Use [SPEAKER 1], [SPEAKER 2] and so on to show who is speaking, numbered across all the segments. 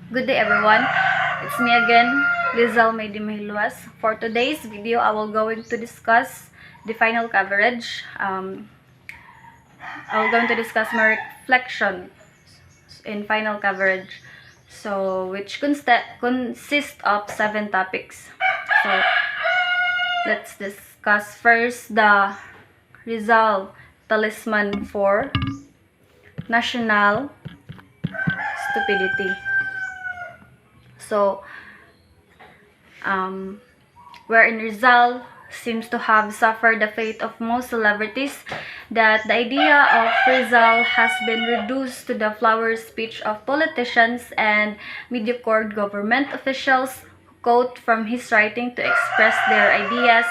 [SPEAKER 1] Good day everyone, it's me again, Lizelle Medimihluas. For today's video, I will going to discuss the final coverage. I will going to discuss my reflection in final coverage, which consists of 7 topics. So let's discuss first the Rizal Talisman for National Stupidity. So, wherein Rizal seems to have suffered the fate of most celebrities, that the idea of Rizal has been reduced to the flowery speech of politicians and mediocre government officials who quote from his writing to express their ideas.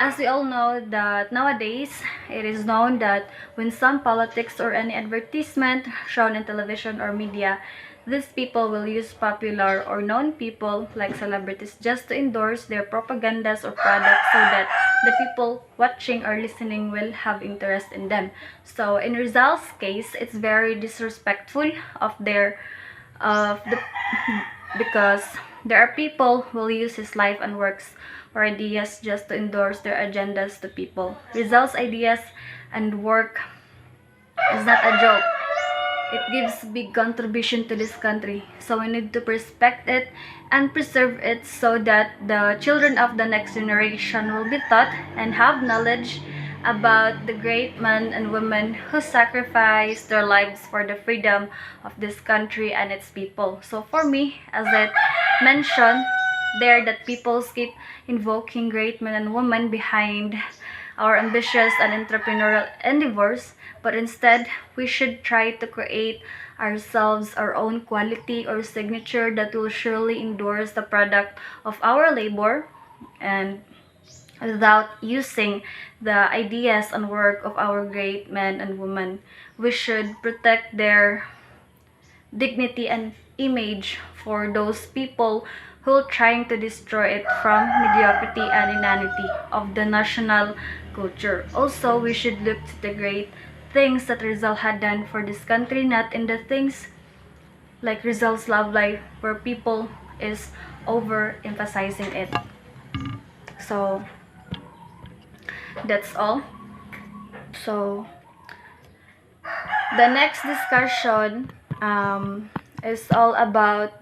[SPEAKER 1] As we all know that nowadays, it is known that when some politics or any advertisement shown in television or media, these people will use popular or known people like celebrities just to endorse their propagandas or products so that the people watching or listening will have interest in them. So in Rizal's case, it's very disrespectful because there are people who will use his life and works or ideas just to endorse their agendas to people. Rizal's ideas and work is not a joke. It gives big contribution to this country, so we need to respect it and preserve it so that the children of the next generation will be taught and have knowledge about the great men and women who sacrificed their lives for the freedom of this country and its people. So for me, as I mentioned there, that people keep invoking great men and women behind our ambitious and entrepreneurial endeavors, but instead we should try to create ourselves our own quality or signature that will surely endorse the product of our labor, and without using the ideas and work of our great men and women. We should protect their dignity and image for those people who are trying to destroy it from mediocrity and inanity of the national culture. Also, we should look to the great things that Rizal had done for this country, not in the things like Rizal's love life where people is overemphasizing it. So that's all. So the next discussion is all about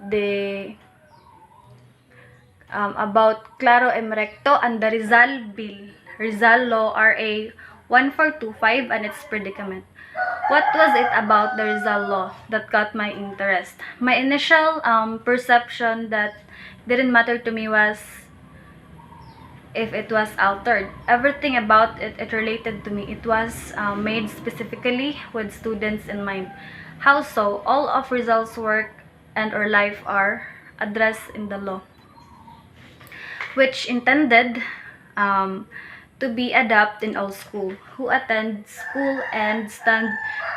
[SPEAKER 1] about Claro M. Recto and the Rizal Bill, Rizal Law RA 1425 and its predicament. What was it about the Rizal Law that caught my interest? My initial perception that didn't matter to me was if it was altered. Everything about it related to me. It was made specifically with students in mind. How so? All of Rizal's work and or life are addressed in the law, which intended to be adopted in all school who attend school and stand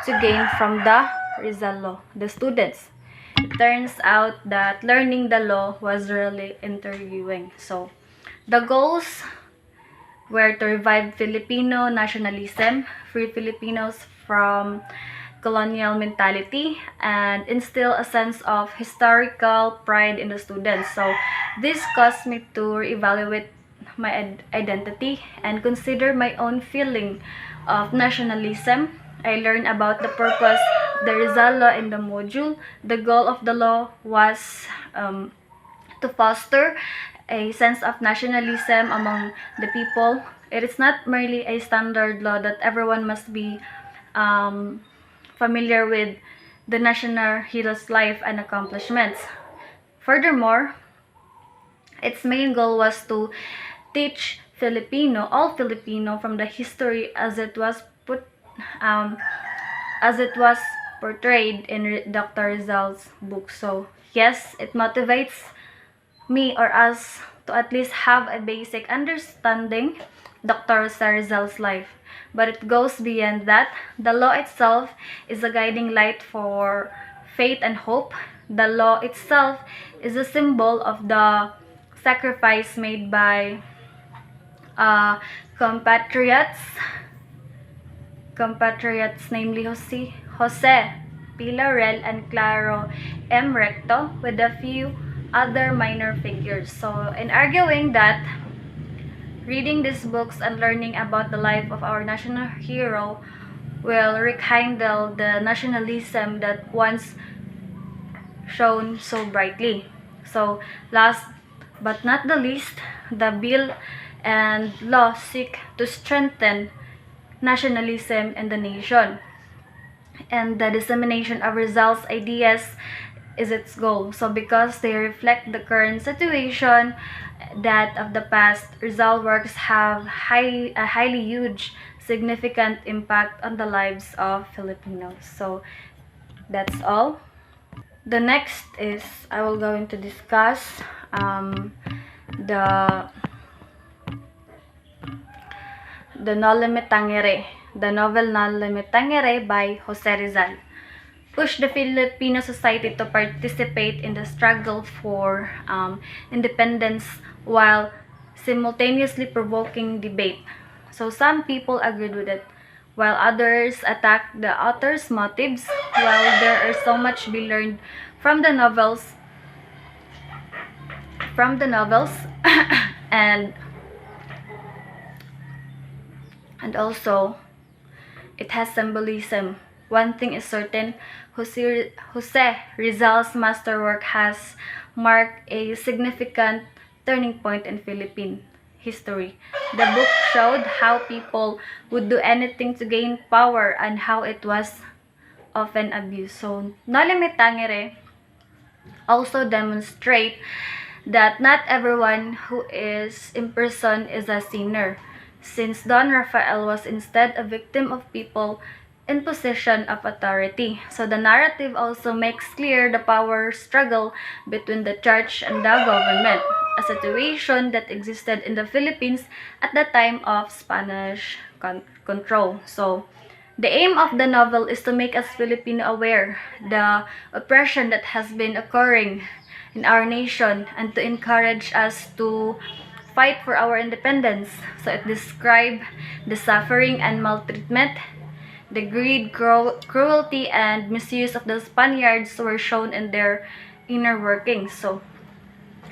[SPEAKER 1] to gain from the Rizal Law, the students. It turns out that learning the law was really interviewing. So the goals were to revive Filipino nationalism, free Filipinos from colonial mentality, and instill a sense of historical pride in the students. So this caused me to reevaluate my identity and consider my own feeling of nationalism. I learned about the purpose of the Rizal Law in the module. The goal of the law was to foster a sense of nationalism among the people. It is not merely a standard law that everyone must be familiar with the national hero's life and accomplishments. Furthermore, its main goal was to teach all Filipino from the history as it was portrayed in Dr. Rizal's book. So yes, it motivates me or us to at least have a basic understanding Dr. Rizal's life. But it goes beyond that. The law itself is a guiding light for faith and hope. The law itself is a symbol of the sacrifice made by compatriots, namely Jose Pilarel and Claro M. Recto, with a few other minor figures. So, in arguing that reading these books and learning about the life of our national hero will rekindle the nationalism that once shone so brightly. So, last but not the least, the bill and law seek to strengthen nationalism in the nation, and the dissemination of Rizal's ideas is its goal. So because they reflect the current situation, that of the past, Rizal works have a highly huge, significant impact on the lives of Filipinos. So that's all. The next is I will going to discuss the Noli Me Tangere, the novel Noli Me Tangere by Jose Rizal, pushed the Filipino society to participate in the struggle for independence while simultaneously provoking debate. So some people agreed with it, while others attacked the author's motives. While there are so much be learned from the novels, and also it has symbolism. One thing is certain, Jose Rizal's masterwork has marked a significant turning point in Philippine history. The book showed how people would do anything to gain power and how it was often abused. So, Noli Me Tangere also demonstrate that not everyone who is imprisoned is a sinner, since Don Rafael was instead a victim of people in position of authority. So the narrative also makes clear the power struggle between the church and the government, a situation that existed in the Philippines at the time of Spanish control. So the aim of the novel is to make us Filipino aware the oppression that has been occurring in our nation and to encourage us to fight for our independence. So it describes the suffering and maltreatment, the greed, cruelty, and misuse of the Spaniards were shown in their inner workings. So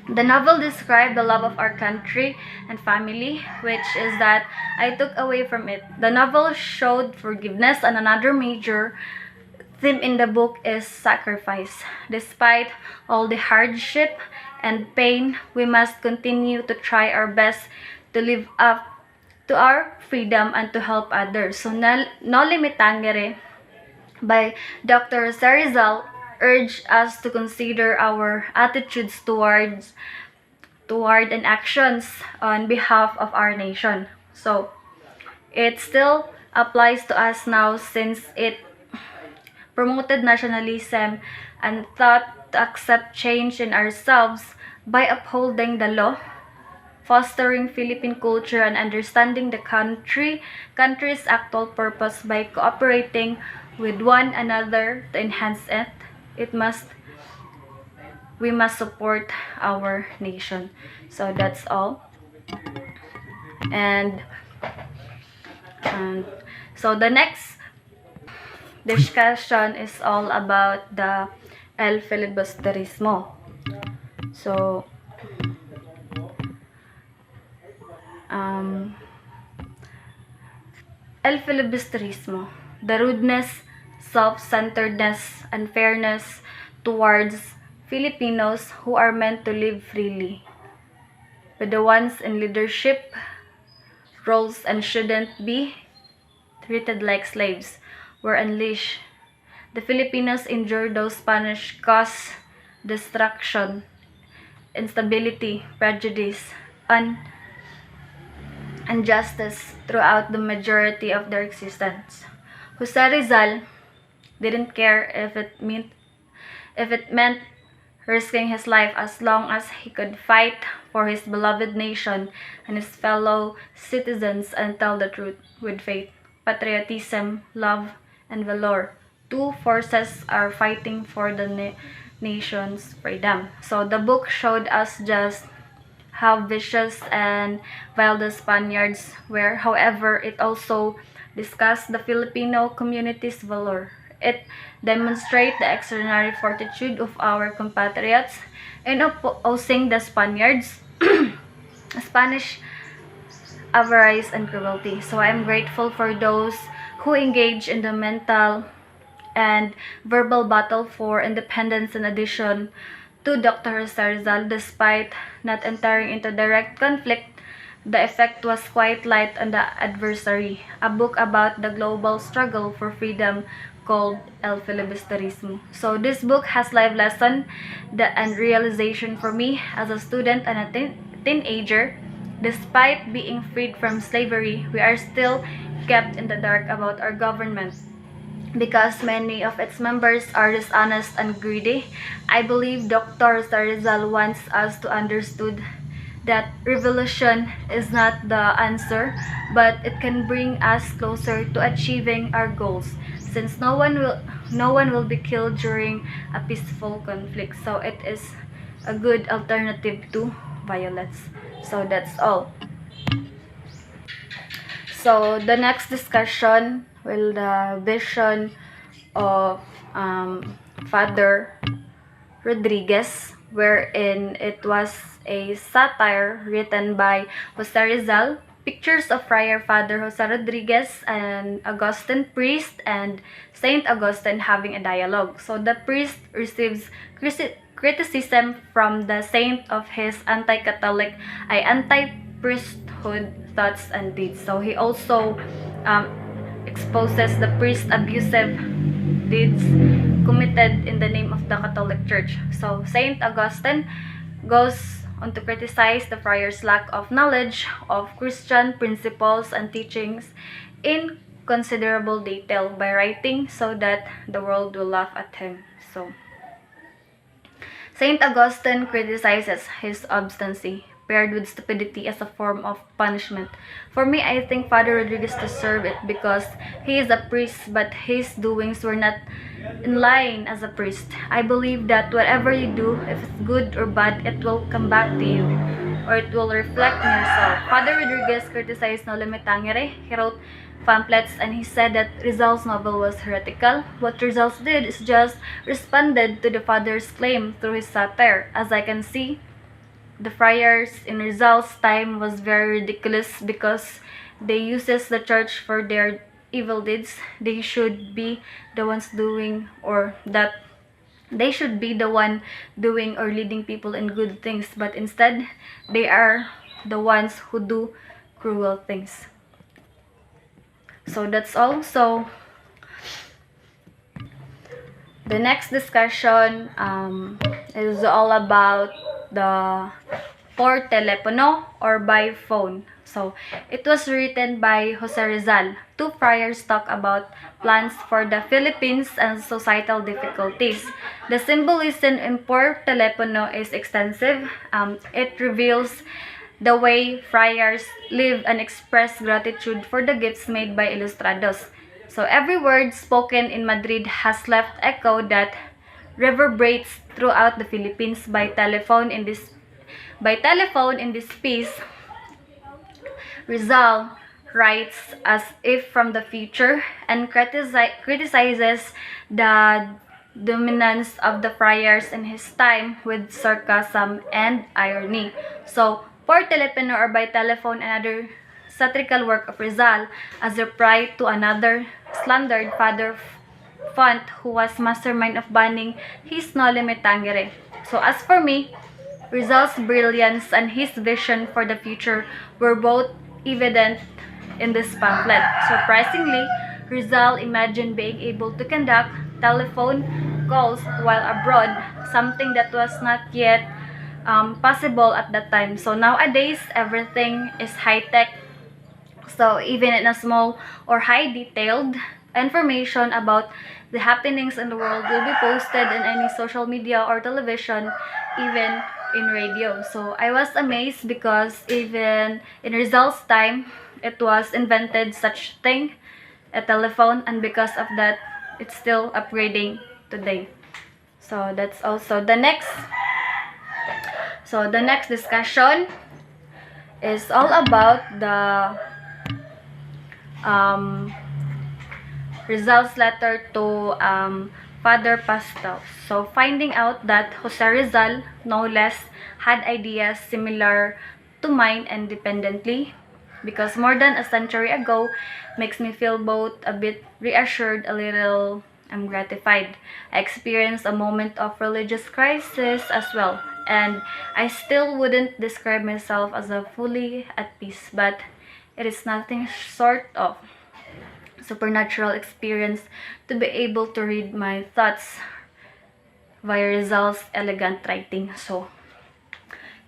[SPEAKER 1] the novel described the love of our country and family, which is that I took away from it. The novel showed forgiveness, and another major theme in the book is sacrifice. Despite all the hardship and pain, we must continue to try our best to live up to our freedom and to help others. So, Noli Me Tangere by Dr. Rizal urge us to consider our attitudes toward and actions on behalf of our nation. So, it still applies to us now since it promoted nationalism and thought to accept change in ourselves by upholding the law, fostering Philippine culture, and understanding the country's actual purpose by cooperating with one another to enhance it. We must support our nation. So that's all. And so the next discussion is all about the El Filibusterismo. So El Filibusterismo, the rudeness, self-centeredness, unfairness towards Filipinos who are meant to live freely, with the ones in leadership roles and shouldn't be treated like slaves, were unleashed. The Filipinos endured those Spanish caused destruction, instability, prejudice, injustice throughout the majority of their existence. Jose Rizal didn't care if it meant risking his life as long as he could fight for his beloved nation and his fellow citizens and tell the truth with faith, patriotism, love, and valor. Two forces are fighting for the nation's freedom. So the book showed us just how vicious and vile the Spaniards were. However, it also discussed the Filipino community's valor, It demonstrates the extraordinary fortitude of our compatriots in opposing the Spaniards, Spanish avarice and cruelty. So I'm grateful for those who engage in the mental and verbal battle for independence. In addition to Dr. Jose Rizal, despite not entering into direct conflict, the effect was quite light on the adversary. A book about the global struggle for freedom called El Filibusterismo. So this book has life lesson and realization for me as a student and a teenager. Despite being freed from slavery, we are still kept in the dark about our government because many of its members are dishonest and greedy. I believe Dr. Rizal wants us to understand that revolution is not the answer, but it can bring us closer to achieving our goals, since no one will be killed during a peaceful conflict. So it is a good alternative to violence. So that's all. So the next discussion will the vision of Father Rodriguez, wherein it was a satire written by Jose Rizal, pictures of Friar Father Jose Rodriguez, an Augustine priest, and Saint Augustine having a dialogue. So the priest receives criticism from the saint of his anti-priesthood thoughts and deeds. So he also exposes the priest's abusive deeds committed in the name of the Catholic Church. So Saint Augustine goes on to criticize the friar's lack of knowledge of Christian principles and teachings in considerable detail by writing so that the world will laugh at him. So Saint Augustine criticizes his obstinacy paired with stupidity as a form of punishment. For me, I think Father Rodriguez deserved it because he is a priest, but his doings were not in line as a priest. I believe that whatever you do, if it's good or bad, it will come back to you, or it will reflect on yourself. Father Rodriguez criticized Noli Me Tangere. He wrote pamphlets and he said that Rizal's novel was heretical. What Rizal did is just responded to the father's claim through his satire. As I can see, the friars in Rizal's time was very ridiculous because they uses the church for their evil deeds. They should be the ones doing, or that they should be the one doing or leading people in good things, but instead they are the ones who do cruel things. So that's all. So the next discussion is all about the por telepono or by phone. So it was written by Jose Rizal. Two friars talk about plans for the Philippines and societal difficulties. The symbolism in por telepono is extensive. It reveals the way friars live and express gratitude for the gifts made by Ilustrados. So every word spoken in Madrid has left echo that reverberates throughout the Philippines. By telephone in this piece, Rizal writes as if from the future and criticizes the dominance of the friars in his time with sarcasm and irony. So, por telepono or by telephone, another satirical work of Rizal as a reply to another slandered Father Font, who was mastermind of banning his Noli Me Tangere. So as for me, Rizal's brilliance and his vision for the future were both evident in this pamphlet. Surprisingly, Rizal imagined being able to conduct telephone calls while abroad, something that was not yet possible at that time. So nowadays, everything is high-tech. So even in a small or high detailed information about the happenings in the world will be posted in any social media or television, even in radio. So I was amazed because even in Rizal's time, it was invented such thing, a telephone, and because of that, it's still upgrading today. So that's also the next. So the next discussion is all about the Rizal's letter to Father Pastel. So, finding out that Jose Rizal, no less, had ideas similar to mine independently, because more than a century ago, makes me feel both a bit reassured, a little gratified. I experienced a moment of religious crisis as well, and I still wouldn't describe myself as a fully at peace, but it is nothing short of supernatural experience to be able to read my thoughts via Rizal's elegant writing. So,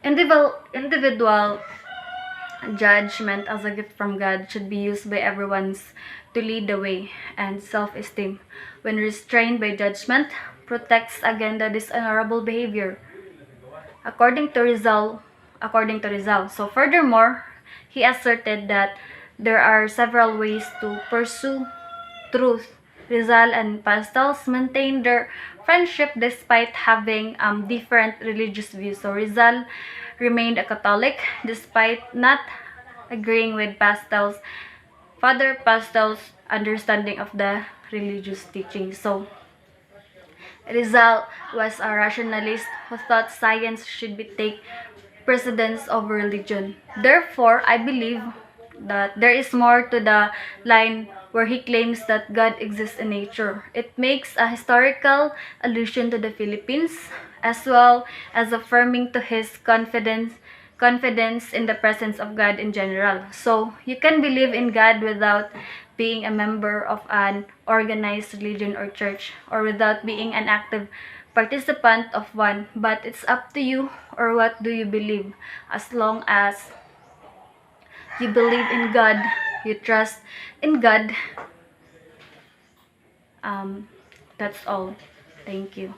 [SPEAKER 1] individual judgment as a gift from God should be used by everyone's to lead the way, and self-esteem, when restrained by judgment, protects against the dishonorable behavior. According to Rizal. So furthermore, he asserted that there are several ways to pursue truth. Rizal and Pastels maintained their friendship despite having different religious views. So Rizal remained a Catholic despite not agreeing with Father Pastel's understanding of the religious teaching. So Rizal was a rationalist who thought science should take precedence over religion. Therefore, I believe that there is more to the line where he claims that God exists in nature. It makes a historical allusion to the Philippines, as well as affirming to his confidence in the presence of God in general. So, you can believe in God without being a member of an organized religion or church, or without being an active participant of one, but it's up to you, or what do you believe. As long as you believe in God, you trust in God, that's all. Thank you.